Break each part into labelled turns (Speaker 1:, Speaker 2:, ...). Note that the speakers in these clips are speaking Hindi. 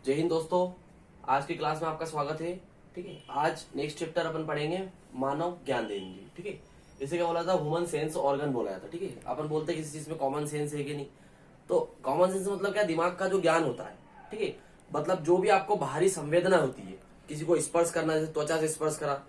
Speaker 1: जय हिंद दोस्तों। आज की क्लास में आपका स्वागत है। ठीक है, आज नेक्स्ट चैप्टर अपन पढ़ेंगे मानव ज्ञानेंद्रिय। ठीक है, इसे क्या बोला था, ह्यूमन सेंस ऑर्गन बोला जाता है। ठीक है, अपन बोलते हैं किसी चीज में कॉमन सेंस है कि नहीं, तो कॉमन सेंस मतलब क्या, दिमाग का जो ज्ञान होता है। ठीक है, मतलब जो भी आपको बाहरी संवेदना होती है, किसी को स्पर्श करना, जैसे त्वचा से स्पर्श करा,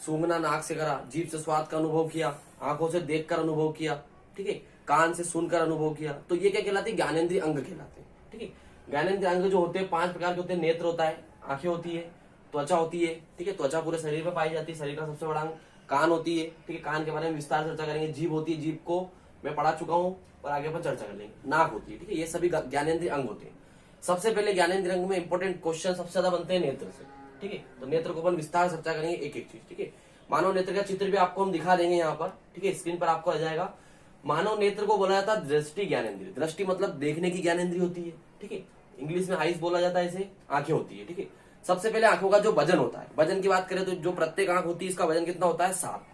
Speaker 1: सूंघना नाक से करा, जीभ से स्वाद का अनुभव किया, आंखों से देखकर अनुभव किया, ठीक है, कान से सुनकर अनुभव किया, तो ये क्या कहलाते हैं, ज्ञानेंद्रिय अंग कहलाते हैं। ठीक है, ज्ञानेंद्रिय अंग जो होते हैं 5 प्रकार के होते हैं। नेत्र होता है, आंखें होती है, त्वचा होती है, ठीक है, त्वचा पूरे शरीर में पाई जाती है, शरीर का सबसे बड़ा अंग। कान होती है, ठीक है, कान के बारे में विस्तार चर्चा करेंगे। जीभ होती है, जीभ को मैं पढ़ा चुका हूँ और आगे अपन चर्चा कर लेंगे। नाक होती है, ठीक है, ये सभी ज्ञानेंद्रिय अंग होते हैं। सबसे पहले ज्ञानेंद्रिय अंग में इंपॉर्टेंट क्वेश्चन सबसे ज्यादा बनते हैं नेत्र से। ठीक है, तो नेत्र को अपन विस्तार चर्चा करेंगे एक एक चीज। ठीक है, मानव नेत्र का चित्र भी आपको हम दिखा देंगे यहाँ पर। ठीक है, स्क्रीन पर आपको आ जाएगा। मानव नेत्र को बोला जाता है दृष्टि ज्ञानेंद्रिय। दृष्टि मतलब देखने की ज्ञानेंद्रिय होती है। ठीक है, इंग्लिश में आईज बोला जाता है, इसे आंखें होती है। ठीक है, सबसे पहले आंखों का जो वजन होता है, वजन की बात करें तो जो प्रत्येक आंख होती है इसका वजन कितना होता है, 7।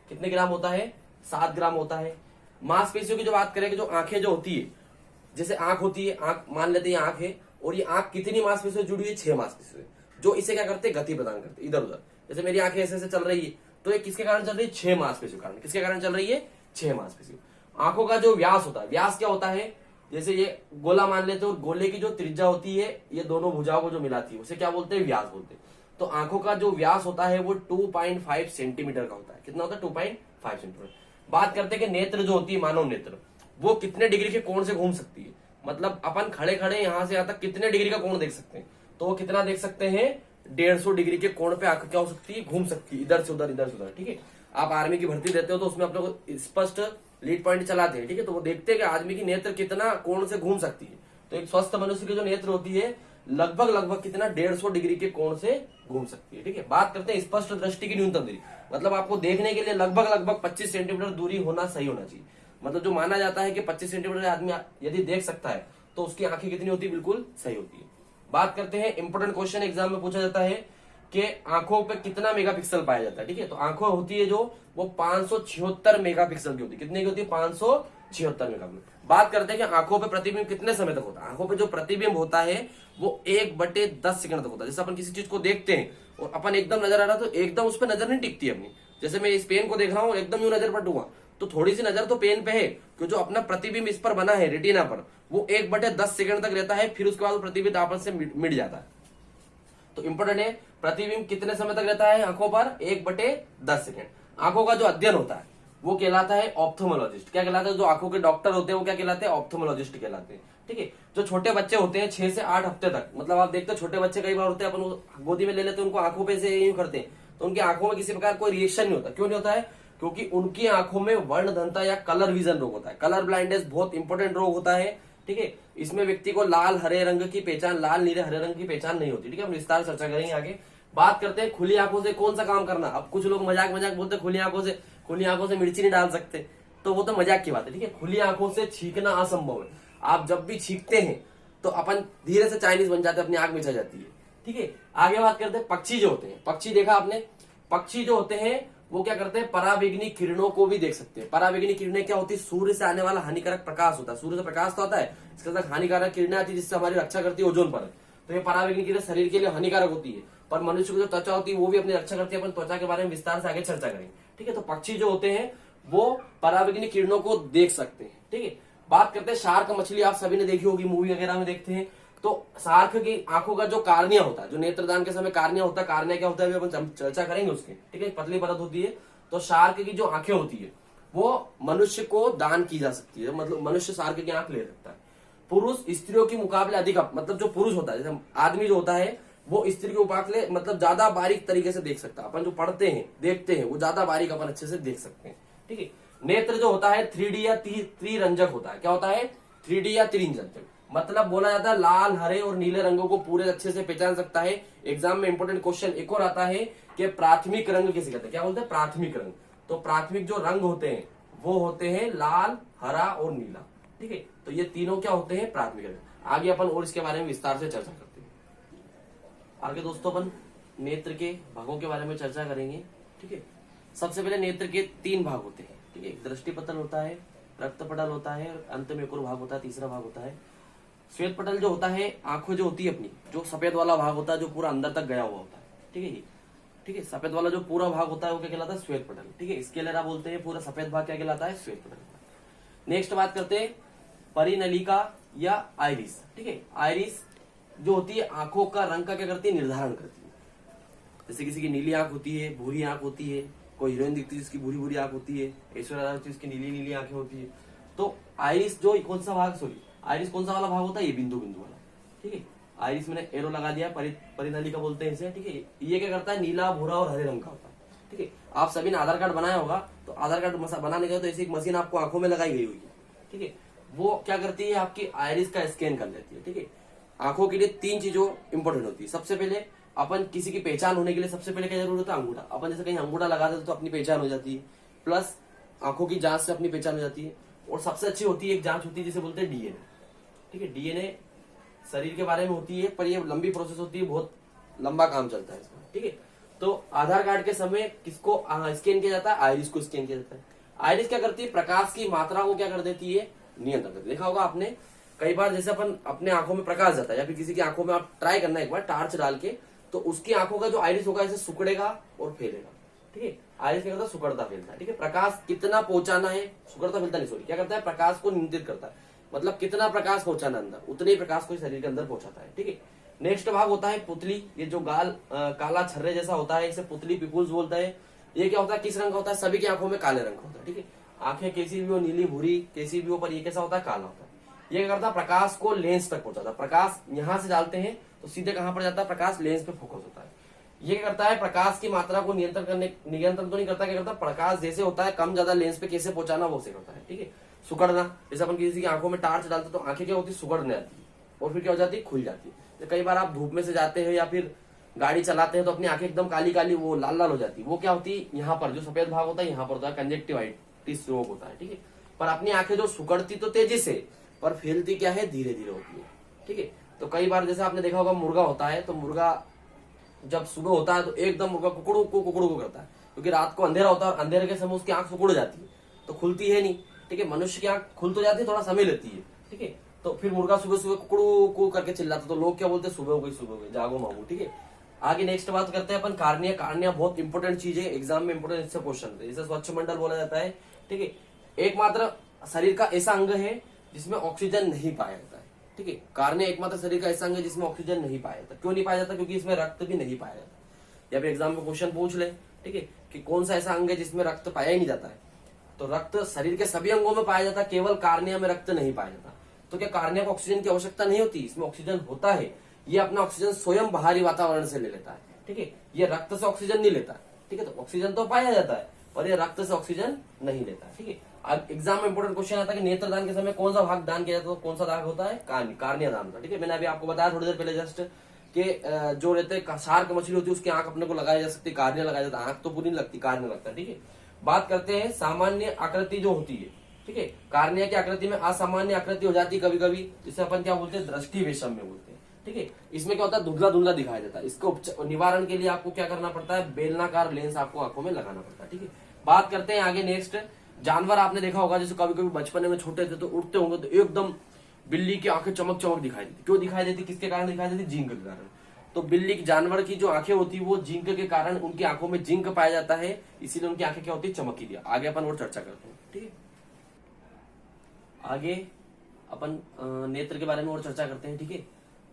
Speaker 1: कितने ग्राम होता है, 7 ग्राम होता है। मांसपेशियों की जो बात करें कि जो आंखें जो होती है, जैसे आंख होती है, आंख मान लेते हैं आंख है, और ये आंख कितनी मांसपेशियों से जुड़ी है, 6 मांसपेशियों से, जो इसे क्या करते हैं, गति प्रदान करते हैं इधर उधर। जैसे मेरी आंखें ऐसे ऐसे चल रही है, तो ये किसके कारण चल रही है, 6 मांसपेशियों के कारण। किसके कारण चल रही है, 6 मांसपेशियों। आंखों का जो व्यास होता है, व्यास क्या होता है, जैसे ये गोला मान लेते हो, गोले की जो त्रिज्या होती है, ये दोनों भुजाओं को जो मिलाती है, उसे क्या बोलते हैं, व्यास बोलते हैं। तो आंखों का जो व्यास होता है वो 2.5 सेंटीमीटर का होता है। कितना होता है, 2.5 सेंटीमीटर। बात करते हैं कि नेत्र जो होती है, मानव नेत्र, वो कितने डिग्री के कोण से घूम सकती है। मतलब अपन खड़े खड़े यहां से यहां तक कितने डिग्री का कोण देख सकते हैं, तो वो कितना देख सकते हैं, 150 डिग्री के कोण पे आंख क्या हो सकती है, घूम सकती है, इधर से उधर, इधर से उधर। ठीक है, आप आर्मी की भर्ती देते हो तो उसमें आप लोग स्पष्ट लीड पॉइंट चलाते हैं। ठीक है, तो वो देखते हैं कि आदमी की नेत्र कितना कोण से घूम सकती है। तो एक स्वस्थ मनुष्य की जो नेत्र होती है लगभग लगभग कितना, 150 डिग्री के कोण से घूम सकती है। ठीक है, बात करते हैं स्पष्ट दृष्टि की न्यूनतम दूरी, मतलब आपको देखने के लिए लगभग लगभग 25 सेंटीमीटर दूरी होना सही होना चाहिए। मतलब जो माना जाता है कि 25 सेंटीमीटर आदमी यदि देख सकता है तो उसकी आंखें कितनी होती है, बिल्कुल सही होती है। बात करते हैं, इंपोर्टेंट क्वेश्चन एग्जाम में पूछा जाता है कि आंखों पे कितना मेगापिक्सल पाया जाता है। ठीक है, तो आंखों होती है जो वो 576 मेगापिक्सल की होती है। कितने की होती है, 576 मेगापिक्सल। बात करते हैं कि आंखों पे प्रतिबिंब कितने समय तक होता है। आंखों पे जो प्रतिबिंब होता है वो 1/10 सेकंड तक होता है। जैसे अपन किसी चीज को देखते हैं और अपन एकदम नजर आ रहा, तो एकदम उस पर नजर नहीं टिकती अपनी। जैसे मैं इस पेन को देख रहा हूँ, एकदम यूं नजर पटूंगा तो थोड़ी सी नजर तो पेन पे है, क्योंकि जो अपना प्रतिबिंब इस पर बना है रेटिना पर, वो 1/10 सेकंड तक रहता है, फिर उसके बाद प्रतिबिंब आपस से मिट जाता है। तो इंपोर्टेंट है, प्रतिबिंब कितने समय तक रहता है आंखों पर, 1/10 सेकंड। आंखों का जो अध्ययन होता है वो कहलाता है ऑप्थोमोलॉजिस्ट। क्या कहलाता है, जो आंखों के डॉक्टर होते हैं वो क्या कहलाते हैं, ऑप्थोमोलॉजिस्ट कहलाते हैं। ठीक है, जो छोटे बच्चे होते हैं 6 से 8 हफ्ते तक, मतलब आप देखते हो छोटे बच्चे कई बार होते हैं, अपन गोदी में ले लेते हैं, उनको आंखों पे से यूं करते हैं, तो उनकी आंखों में किसी प्रकार कोई रिएक्शन नहीं होता। क्यों नहीं होता है, क्योंकि उनकी आंखों में वर्णधनता या कलर विजन रोग होता है। कलर ब्लाइंडनेस बहुत इंपॉर्टेंट रोग होता है। ठीक है, इसमें व्यक्ति को लाल हरे रंग की पहचान, लाल नीले हरे रंग की पहचान नहीं होती। ठीक है, हम विस्तार चर्चा करेंगे आगे। बात करते हैं खुली आंखों से कौन सा काम करना। अब कुछ लोग मजाक मजाक बोलते हैं खुली आंखों से मिर्ची नहीं डाल सकते, तो वो तो मजाक की बात है। ठीक है, खुली आंखों से छींकना असंभव है। आप जब भी छींकते हैं तो अपन धीरे से चाइनीज बन जाते हैं, अपनी आंख मिचा जाती है। ठीक है, आगे बात करते हैं पक्षी जो होते हैं। पक्षी देखा आपने, पक्षी जो होते हैं वो क्या करते हैं, पराबैंगनी किरणों को भी देख सकते हैं। पराबैंगनी किरणें क्या होती है, सूर्य से आने वाला हानिकारक प्रकाश होता है। सूर्य से प्रकाश तो आता है, इसके साथ हानिकारक किरणें आती है जिससे हमारी रक्षा करती है ओजोन परत। तो ये पराबैंगनी किरणें शरीर के लिए हानिकारक होती है, पर मनुष्य की जो त्वचा होती है वो भी अपनी रक्षा करती है। अपन त्वचा के बारे में विस्तार से आगे चर्चा करेंगे। ठीक है, तो पक्षी जो होते हैं वो पराबैंगनी किरणों को देख सकते हैं। ठीक है, बात करते हैं शार्क मछली, आप सभी ने देखी होगी, मूवी वगैरह में देखते हैं। तो शार्क की आंखों का जो कार्निया होता है, जो नेत्रदान के समय कार्निया होता है, कार्निया क्या होता है अपन चर्चा करेंगे उसके। ठीक है, पतली परत होती है। तो शार्क की जो आंखें होती है वो मनुष्य को दान की जा सकती है, मतलब मनुष्य शार्क की आंख ले सकता है। पुरुष स्त्रियों के मुकाबले अधिक, मतलब जो पुरुष होता है, जैसे आदमी जो होता है वो स्त्री के मुकाबले मतलब ज्यादा बारीक तरीके से देख सकता है। अपन जो पढ़ते हैं देखते हैं वो ज्यादा बारीक अपन अच्छे से देख सकते हैं। ठीक है, नेत्र जो होता है 3D या त्रिरंजक होता है। क्या होता है, 3D या त्रिरंजक, मतलब बोला जाता है लाल हरे और नीले रंगों को पूरे अच्छे से पहचान सकता है। एग्जाम में इंपोर्टेंट क्वेश्चन एक और आता है कि प्राथमिक रंग किसे कहते हैं। क्या बोलते हैं, प्राथमिक रंग। तो प्राथमिक जो रंग होते हैं वो होते हैं लाल, हरा और नीला। ठीक है, तो ये तीनों क्या होते हैं, प्राथमिक रंग। आगे अपन और इसके बारे में विस्तार से चर्चा करते हैं। आगे दोस्तों अपन नेत्र के भागों के बारे में चर्चा करेंगे। ठीक है, सबसे पहले नेत्र के 3 भाग होते हैं। ठीक है, दृष्टि पटल होता है, रक्त पटल होता है, और अंत में एक और भाग होता है, तीसरा भाग होता है श्वेत पटल जो होता है, आंखों जो होती है अपनी, जो सफेद वाला भाग होता है जो पूरा अंदर तक गया हुआ होता है, ठीक है जी, ठीक है, सफेद वाला जो पूरा भाग होता है वो क्या कहलाता है, श्वेत पटल, ठीक है, इसके लिए बोलते हैं पूरा सफेद भाग क्या कहलाता है, श्वेत पटल। नेक्स्ट बात करते हैं परिनलिका या आइरिस, ठीक है, आइरिस जो होती है आंखों का रंग का क्या करती है, निर्धारण करती है। जैसे किसी की नीली आंख होती है, भूरी आंख होती है, कोई हीरोइन दिखती है जिसकी भूरी भूरी आंख होती है, ऐश्वर्या राय जिसकी नीली नीली आंखें होती है। तो आइरिस जो कौन सा भाग, सॉरी आइरिस कौन सा वाला भाग होता है, ये बिंदु बिंदु वाला, ठीक है, आइरिस मैंने एरो लगा दिया, परिनलिका बोलते हैं इसे, ठीक है। ये क्या करता है, नीला भूरा और हरे रंग का होता है, ठीक है। आप सभी ने आधार कार्ड बनाया होगा, तो आधार कार्ड बनाने का तो ऐसी एक मशीन आपको आंखों में लगाई गई हुई है, ठीक है, वो क्या करती है, आपकी आइरिस का स्कैन कर लेती है, ठीक है। आंखों के लिए 3 चीजों इंपॉर्टेंट होती है। सबसे पहले अपन किसी की पहचान होने के लिए सबसे पहले क्या जरूरत होता है, अंगूठा। अपन जैसे कहीं अंगूठा लगा देते तो अपनी पहचान हो जाती है, प्लस आंखों की जांच से अपनी पहचान हो जाती है। और सबसे अच्छी होती है एक जांच होती है जिसे बोलते हैं डीएनए, ठीक है। डीएनए शरीर के बारे में होती है, पर ये लंबी प्रोसेस होती है, बहुत लंबा काम चलता है इसमें, ठीक है। तो आधार कार्ड के समय किसको स्कैन किया जाता है, आइरिस को स्कैन किया जाता है। आइरिस क्या करती है, प्रकाश की मात्रा को क्या कर देती है, नियंत्रण करती है। देखा होगा आपने कई बार, जैसे अपन अपने आंखों में प्रकाश जाता है या फिर किसी की आंखों में, आप ट्राई करना एक बार टॉर्च डाल के, तो उसकी आंखों का जो आइरिस होगा ऐसे सिकुड़ेगा और फैलेगा, ठीक है। आइरिस क्या करता है, सिकुड़ता फैलता है, ठीक है। प्रकाश कितना पहुंचाना है, सिकुड़ता फैलता नहीं, सॉरी, क्या करता है, प्रकाश को नियंत्रित करता है, मतलब कितना प्रकाश पहुंचाना अंदर, उतने ही प्रकाश को शरीर के अंदर पहुंचाता है, ठीक है। नेक्स्ट भाग होता है पुतली। ये जो काला छर्रे जैसा होता है, इसे पुतली पिपुल्स बोलता है। ये क्या होता है, किस रंग का होता है, सभी की आंखों में काले रंग का होता है, ठीक है। आंखें कैसी भी हो, नीली भूरी कैसी भी हो, पर ये कैसा होता है, काला होता है। ये क्या करता है, प्रकाश को लेंस तक पहुंचाता है। प्रकाश यहां से डालते हैं तो सीधे कहां पर जाता है, प्रकाश लेंस पे फोकस होता है। ये क्या करता है, प्रकाश की मात्रा को नियंत्रण तो नहीं करता, क्या करता है, प्रकाश जैसे होता है कम ज्यादा लेंस पे कैसे पहुंचाना वो से करता है, ठीक है। सुकड़ना, जैसे अपन किसी की आंखों में टार्च डालते तो आंखें क्या होती है, सुकड़ने आती है और फिर क्या हो जाती है, खुल जाती है। तो कई बार आप धूप में से जाते हैं या फिर गाड़ी चलाते हैं तो अपनी आंखें एकदम काली काली, वो लाल लाल हो जाती है। वो क्या होती है, यहाँ पर जो सफेद भाग होता है यहाँ पर होता है, कंजक्टिवाइटिस रोग होता है, ठीक है। पर अपनी आंखें जो सुकड़ती तो तेजी से, पर फैलती क्या है, धीरे धीरे होती है, ठीक है। तो कई बार जैसे आपने देखा होगा मुर्गा होता है, तो मुर्गा जब सुबह होता है तो एकदम मुर्गा कुकड़ू को करता है, क्योंकि रात को अंधेरा होता है और अंधेरे के समय उसकी आंख सिकुड़ जाती है तो खुलती है नहीं, ठीक है। मनुष्य की आंख खुल तो जाती है, थोड़ा समय लेती है, ठीक है। तो फिर मुर्गा सुबह सुबह कुकड़ू को करके चिल्लाता, तो लोग क्या बोलते हैं, सुबह हो गई, जागो मागो, ठीक है। आगे नेक्स्ट बात करते हैं अपन कार्निया। कार्निया बहुत इंपॉर्टेंट चीज है, एग्जाम में इंपॉर्टेंट इससे क्वेश्चन है। इसे स्वच्छ मंडल बोला जाता है, ठीक है। एकमात्र शरीर का ऐसा अंग है जिसमें ऑक्सीजन नहीं पाया जाता है, ठीक है। कार्निया एकमात्र शरीर का ऐसा अंग है जिसमें ऑक्सीजन नहीं पाया जाता। क्यों नहीं पाया जाता, क्योंकि इसमें रक्त भी नहीं पाया जाता। या फिर एग्जाम में क्वेश्चन पूछ ले, ठीक है, कि कौन सा ऐसा अंग है जिसमें रक्त पाया ही नहीं जाता है, तो रक्त शरीर के सभी अंगों में पाया जाता है, केवल कार्निया में रक्त नहीं पाया जाता। तो क्या कार्निया को ऑक्सीजन की आवश्यकता नहीं होती, इसमें ऑक्सीजन होता है। ये अपना ऑक्सीजन स्वयं बाहरी वातावरण से ले लेता है, ठीक है। ये रक्त से ऑक्सीजन नहीं लेता, ठीक है। तो ऑक्सीजन तो पाया जाता है और ये रक्त से ऑक्सीजन नहीं लेता, ठीक है। अब एग्जाम में इंपोर्टेंट क्वेश्चन आता है कि नेत्रदान के समय कौन सा भाग दान किया जाता है, तो कौन सा दाग होता है, कार्निया दान होता है, ठीक है। मैंने अभी आपको बताया थोड़ी देर पहले जस्ट कि जो रहते शार्क मछली होती है उसकी आंख अपने को लगाई जा सकती है, कार्निया लगाया जाता है। आंख तो पूरी नहीं लगती, कार्निया लगता है, ठीक है। बात करते हैं सामान्य आकृति जो होती है, ठीक है। कार्निया की आकृति में असामान्य आकृति हो जाती है कभी कभी, जिसे अपन क्या बोलते हैं, दृष्टि वैषम्य बोलते हैं, ठीक है। इसमें क्या होता है, धुंधला धुंधला दिखाई देता है। इसको निवारण के लिए आपको क्या करना पड़ता है, बेलनाकार लेंस आपको आंखों में लगाना पड़ता है, ठीक है। बात करते हैं आगे नेक्स्ट जानवर। आपने देखा होगा जैसे कभी कभी बचपन में छोटे थे तो उठते होंगे तो एकदम बिल्ली की आंखें चमक चमक दिखाई देती। क्यों दिखाई देती, किसके कारण दिखाई देती, जिंक के कारण। तो बिल्ली की जानवर की जो आंखें होती है वो जिंक के कारण, उनकी आंखों में जिंक पाया जाता है, इसीलिए उनकी आंखें क्या होती है, चमकी दिया। आगे अपन और चर्चा करते हैं, ठीक है। आगे अपन नेत्र के बारे में और चर्चा करते हैं, ठीक है।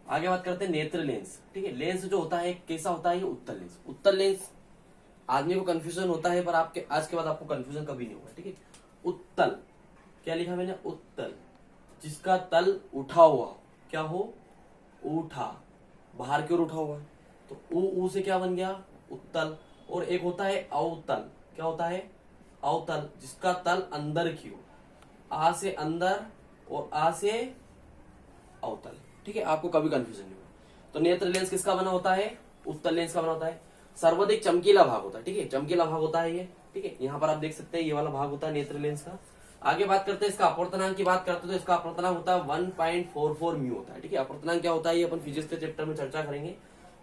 Speaker 1: आगे बात करते हैं नेत्र लेंस, ठीक है। लेंस जो होता है कैसा होता है, ये उत्तल लेंस। उत्तल लेंस आदमी को कंफ्यूजन होता है, पर आपके आज के बाद आपको कंफ्यूजन कभी नहीं होगा, ठीक है। उत्तल क्या लिखा मैंने, उत्तल, जिसका तल उठा हुआ, क्या हो, उठा, बाहर की ओर उठा हुआ, तो ऊ से क्या बन गया, उत्तल। और एक होता है अवतल, क्या होता है, अवतल, जिसका तल अंदर की ओर, आ से अंदर और आ से अवतल, ठीक है। आपको कभी कंफ्यूजन नहीं होगा। तो नेत्र लेंस किसका बना होता है, उत्तल लेंस का बना होता है। सर्वाधिक चमकीला भाग होता है, ठीक है, चमकीला भाग होता है ये, ठीक है। यहाँ पर आप देख सकते हैं ये वाला भाग होता है नेत्र लेंस का। आगे बात करते हैं इसका अपवर्तनांक की बात करते हैं, तो इसका अपवर्तनांक होता है 1.44 म्यू होता है, ठीक है। अपवर्तनांक क्या होता है ये अपन फिजिक्स के चैप्टर में चर्चा करेंगे।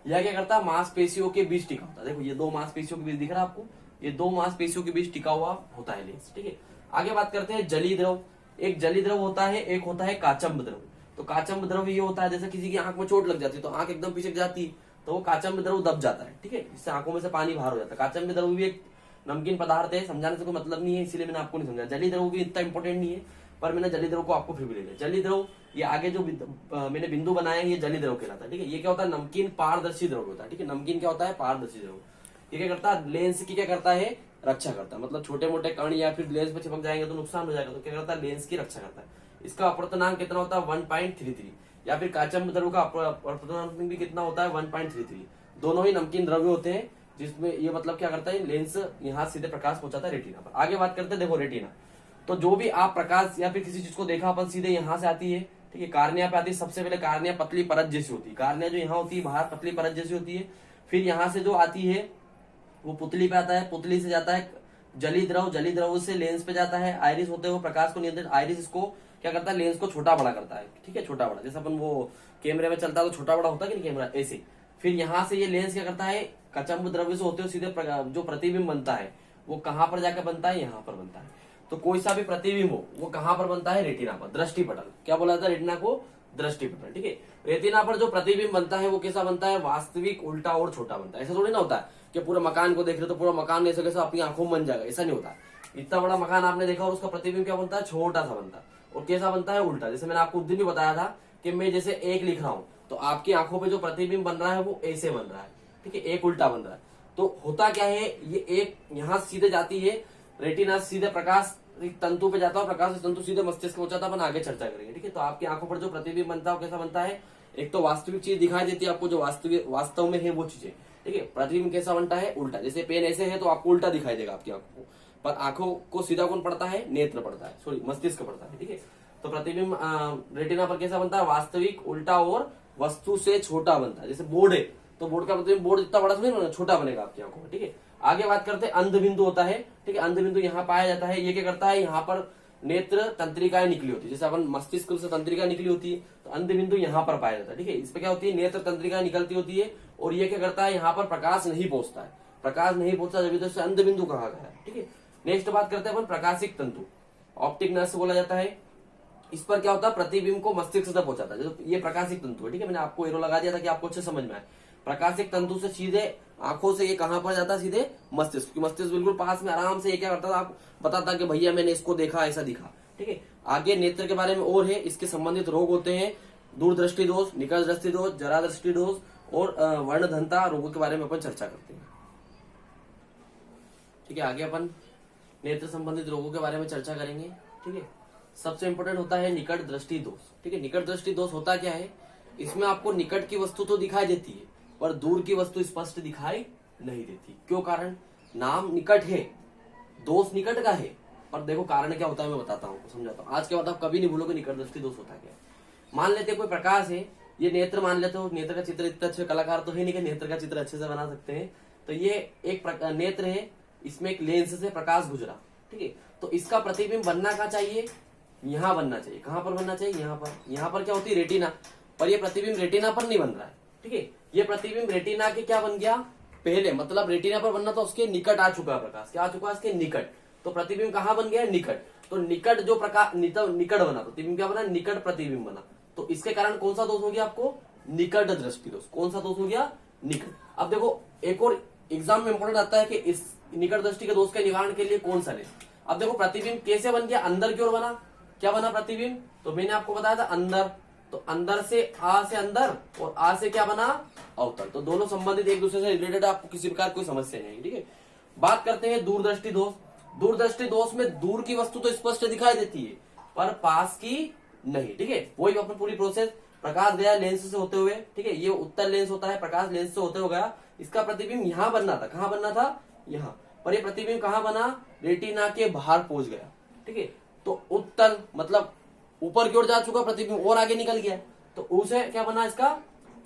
Speaker 1: यह क्या करता है, मांसपेशियों के बीच टिका होता है। देखो ये दो मांसपेशियों के बीच दिख रहा है आपको, ये दो मांसपेशियों के बीच टिका हुआ होता है लेंस, ठीक है। आगे बात करते हैं जली द्रव। एक जली द्रव होता है, एक होता है काचंब द्रव। तो काचम्ब द्रव्य ये होता है जैसे किसी की आंख में चोट लग जाती है तो आंख एकदम पीछे जाती है तो वो काचम्ब द्रव्य दब जाता है, ठीक है, इससे आंखों में से पानी बाहर हो जाता है। काचम्ब द्रव्य भी एक नमकीन पदार्थ है, समझाने से कोई मतलब नहीं है इसीलिए मैंने आपको नहीं समझाया। जलीय द्रव भी इतना इंपॉर्टेंट नहीं है पर मैंने जलीय द्रव को आपको फिर भी ले लिया। जलीय द्रव ये आगे जो मैंने बिंदु बनाया है ये जलीय द्रव कहलाता है, ठीक है। ये क्या होता है, नमकीन पारदर्शी द्रव होता है, ठीक है। नमकीन क्या होता है, पारदर्शी द्रव। ये क्या करता है, लेंस की क्या करता है, रक्षा करता है। मतलब छोटे मोटे कण या फिर लेंस पे चिपक जाएंगे तो नुकसान हो जाएगा, तो क्या करता है, लेंस की रक्षा करता है। इसका अपवर्तनांक कितना होता है, 1.33, या फिर काचम्ब द्रव का अपवर्तनांक भी कितना होता है, 1.33। दोनों ही नमकीन द्रव्य होते हैं जिसमें ये मतलब क्या करता है, लेंस यहाँ सीधे प्रकाश पहुंचाता है रेटिना पर। आगे बात करते हैं, देखो रेटिना, तो जो भी आप प्रकाश या फिर किसी चीज को देखा अपन सीधे यहाँ से आती है, ठीक है। कार्निया पे आती है, सबसे पहले कार्निया पतली परत जैसी होती है, कार्निया जो यहाँ होती है बाहर पतली परत जैसी होती है। फिर यहाँ से जो आती है वो पुतली पे आता है, पुतली से जाता है जलीय द्रव, जलीय द्रव से लेंस पे जाता है। आइरिस होते हुए प्रकाश को नियंत्रित, आइरिस इसको क्या करता है, लेंस को छोटा बड़ा करता है, ठीक है, छोटा बड़ा। जैसे अपन वो कैमरे में चलता है तो छोटा बड़ा होता है कि नहीं कैमरा, ऐसे। फिर यहाँ से ये लेंस क्या करता है, काचम्ब द्रव्य से होते हुए सीधे जो प्रतिबिंब बनता है वो कहाँ पर जाकर बनता है, यहाँ पर बनता है। तो कोई सा भी प्रतिबिंब हो वो कहाँ पर बनता है, रेटिना पर, दृष्टिपटल। क्या बोला जाता है, रेटिना को दृष्टिपटल, ठीक है। रेटिना पर जो प्रतिबिंब बनता है वो कैसा बनता है, वास्तविक, उल्टा और छोटा बनता है। ऐसा थोड़ी ना होता है कि पूरे मकान को देख रहे तो पूरा मकान ऐसा कैसा अपनी आंखों में बन जाएगा, ऐसा नहीं होता। इतना बड़ा मकान आपने देखा और उसका प्रतिबिंब क्या बनता है, छोटा सा बनता है। और कैसा बनता है, उल्टा। जैसे मैंने आपको उस दिन भी बताया था कि मैं जैसे एक लिख रहा हूँ तो आपकी आंखों पे जो प्रतिबिंब बन रहा है वो ऐसे बन रहा है, ठीक है, एक उल्टा बन रहा है। तो होता क्या है, ये एक यहाँ सीधे जाती है रेटिना, सीधे प्रकाश तंतु पे जाता है, प्रकाश तंतु सीधे मस्तिष्क पहुंचाता है, अपन आगे चर्चा करेंगे, ठीक है। तो आपकी आंखों पर जो प्रतिबिंब बनता है वो कैसा बनता है, एक तो वास्तविक चीज दिखाई देती है आपको जो वास्तव में है वो चीजें, ठीक है। प्रतिबिंब कैसा बनता है, उल्टा। जैसे पेन ऐसे है तो आपको उल्टा दिखाई देगा आपकी आंखों को, पर आंखों को सीधा कौन पड़ता है, नेत्र पड़ता है, सॉरी मस्तिष्क पड़ता है, ठीक है। तो प्रतिबिंब रेटिना पर कैसा बनता है, वास्तविक, उल्टा और वस्तु से छोटा बनता है। जैसे बोर्ड है तो बोर्ड का प्रतिबिंब बोर्ड जितना बड़ा थोड़ी छोटा बनेगा आपकी आंखों में, ठीक है। आगे बात करते हैं, अंध बिंदु होता है, ठीक है। अंध बिंदु यहाँ पाया जाता है, ये क्या करता है, यहाँ पर नेत्र तंत्रिकाएं निकली होती है, जैसे अपन मस्तिष्क से तंत्रिका निकली होती है तो अंध बिंदु यहाँ पर पाया जाता है, ठीक है। इस पे क्या होती है, नेत्र तंत्रिका निकलती होती है और ये क्या करता है, यहाँ पर प्रकाश नहीं पहुंचता है, प्रकाश नहीं पहुंचता जब तो अंध बिंदु कहा गया है, ठीक है। नेक्स्ट बात करते हैं अपन प्रकाशिक तंतु, ऑप्टिक नर्व बोला जाता है। इस पर क्या होता है, प्रतिबिंब को मस्तिष्क तक पहुंचाता है, जो ये प्रकाशिक तंतु है, ठीक है। मैंने आपको एरो लगा दिया था कि आपको अच्छे समझ में आए। प्रकाशिक तंतु से सीधे आंखों से ये कहां पर जाता है, सीधे मस्तिष्क, मस्तिष्क बिल्कुल पास में आराम से ये क्या करता था, आप बताता कि भैया मैंने इसको देखा, ऐसा दिखा, ठीक है। आगे नेत्र के बारे में और है, इसके संबंधित रोग होते हैं, दूरदृष्टि दोष, निकट दृष्टि दोष, जरा दृष्टि दोष और वर्णधनता रोगों के बारे में अपन चर्चा करते हैं, ठीक है। आगे अपन नेत्र संबंधित रोगों के बारे में चर्चा करेंगे, ठीक है। सबसे इंपॉर्टेंट होता है निकट दृष्टि दोष, ठीक है। निकट दृष्टि दोष होता क्या है, इसमें आपको निकट की वस्तु तो दिखाई देती है पर दूर की वस्तु स्पष्ट दिखाई नहीं देती। क्यों कारण, नाम निकट है, दोष निकट का है, पर देखो कारण क्या होता है मैं बताता हूँ, समझाता हूँ। आज के बाद आप कभी नहीं भूलोगे निकट दृष्टि दोष होता क्या है। मान लेते कोई प्रकाश है, ये नेत्र मान लेते हो, नेत्र का चित्र इतना अच्छे कलाकार तो है नहीं कि नेत्र का चित्र अच्छे से बना सकते हैं। तो ये एक नेत्र है, इसमें एक लेंस से प्रकाश गुजरा, ठीक है। तो इसका प्रतिबिंब बनना क्या चाहिए, यहाँ बनना चाहिए। कहां पर बनना चाहिए, यहाँ पर। यहाँ पर क्या होती है, रेटिना, पर ये प्रतिबिंब रेटिना पर नहीं बन रहा है, ठीक है। ये प्रतिबिंब रेटिना के क्या बन गया, पहले, मतलब रेटिना पर बनना तो उसके निकट आ चुका है प्रकाश, क्या आ चुका है, इसके निकट। तो प्रतिबिंब कहाँ बन गया, निकट। तो निकट जो प्रकाश निकट बना, प्रतिबिंब क्या बना, निकट प्रतिबिंब बना। तो इसके कारण कौन सा दोष हो गया आपको, निकट दृष्टि दोष। कौन सा दोष हो गया, निकट। अब देखो एक और एग्जाम में इंपोर्टेंट आता है कि इस निकट दृष्टि के दोष के निवारण के लिए कौन सा ले। अब देखो प्रतिबिंब कैसे बन गया, अंदर की ओर बना, क्या बना प्रतिबिंब, तो मैंने आपको बताया था अंदर, तो अंदर से आ से अंदर और आ से क्या बना, अवतल। तो दोनों संबंधित एक दूसरे से रिलेटेड, आपको किसी प्रकार कोई समस्या नहीं है, ठीक है। बात करते हैं दूरदृष्टि दोष। दूरदृष्टि दोष में दूर की वस्तु तो स्पष्ट दिखाई देती है पर पास की नहीं, ठीक है। वही अपन पूरी प्रोसेस, प्रकाश गया लेंस से होते हुए, ठीक है, ये उत्तल लेंस होता है, प्रकाश लेंस से होते हुए गया, इसका प्रतिबिंब यहाँ बनना था, कहाँ बनना था, यहाँ पर। ये प्रतिबिंब कहाँ बना, रेटिना के बाहर पहुंच गया, ठीक है। तो उत्तल मतलब ऊपर की ओर जा चुका प्रतिबिंब और आगे निकल गया, तो उसे क्या बना इसका,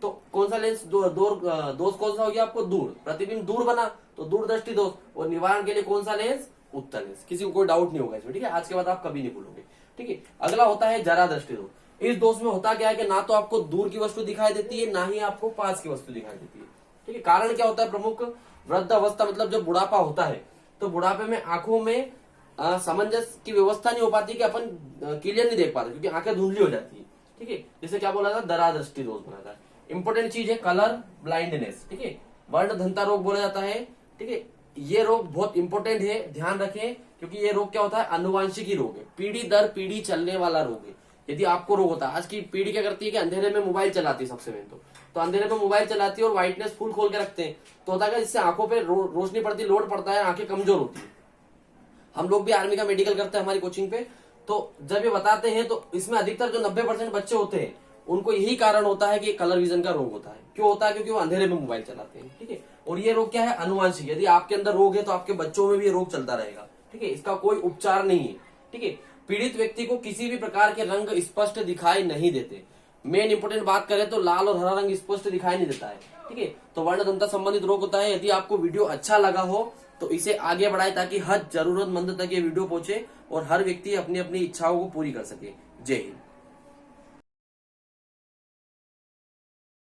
Speaker 1: तो कौन सा लेंस दोष कौन सा हो गया आपको, दूर। प्रतिबिंब दूर बना तो दूरदृष्टि दोष, और निवारण के लिए कौन सा लेंस, उत्तल लेंस। किसी को कोई डाउट नहीं होगा इसमें, ठीक है। आज के बाद आप कभी नहीं भूलोगे, ठीक है। अगला होता है जरा दृष्टि दोष। इस दोष में होता क्या है कि ना तो आपको दूर की वस्तु दिखाई देती है, ना ही आपको पास की वस्तु दिखाई देती है, ठीक है। कारण क्या होता है प्रमुख, वृद्ध अवस्था, मतलब जब बुढ़ापा होता है तो बुढ़ापे में आंखों में सामंजस्य की व्यवस्था नहीं हो पाती कि अपन क्लियर नहीं देख पाते, क्योंकि आंखें धुंधली हो जाती है, ठीक है। जिसे क्या बोला था, दरा दृष्टि दोष बोला था। इंपॉर्टेंट चीज है कलर ब्लाइंडनेस, ठीक है, वर्ण धनता रोग बोला जाता है, ठीक है। ये रोग बहुत इंपॉर्टेंट है, ध्यान रखें, क्योंकि ये रोग क्या होता है, आनुवांशिकी रोग है, पीढ़ी दर पीढ़ी चलने वाला रोग है। यदि आपको रोग होता है, आज की पीढ़ी क्या करती है कि अंधेरे में मोबाइल चलाती है, सबसे मेन तो अंधेरे में मोबाइल चलाती है और व्हाइटनेस फुल खोल के रखते हैं, तो होता है जिससे आंखों पे रोशनी पड़ती है, लोड पड़ता है, आंखें कमजोर होती है। हम लोग भी आर्मी का मेडिकल करते हैं हमारी कोचिंग पे, तो जब ये बताते हैं तो इसमें अधिकतर जो 90% बच्चे होते हैं उनको यही कारण होता है कि कलर विजन का रोग होता है। क्यों होता है, क्योंकि वो अंधेरे में मोबाइल चलाते हैं, ठीक है। और ये रोग क्या है, अनुवांशिक। यदि आपके अंदर रोग है तो आपके बच्चों में भी ये रोग चलता रहेगा, ठीक है। इसका कोई उपचार नहीं है, ठीक है। पीड़ित व्यक्ति को किसी भी प्रकार के रंग स्पष्ट दिखाई नहीं देते। मेन इंपोर्टेंट बात करें तो लाल और हरा रंग स्पष्ट दिखाई नहीं देता है, ठीक है। तो वर्णदंता संबंधित रोग होता है। यदि आपको वीडियो अच्छा लगा हो तो इसे आगे बढ़ाए ताकि हर जरूरतमंद तक ये वीडियो पहुंचे और हर व्यक्ति अपनी अपनी इच्छाओं को पूरी कर सके। जय हिंद।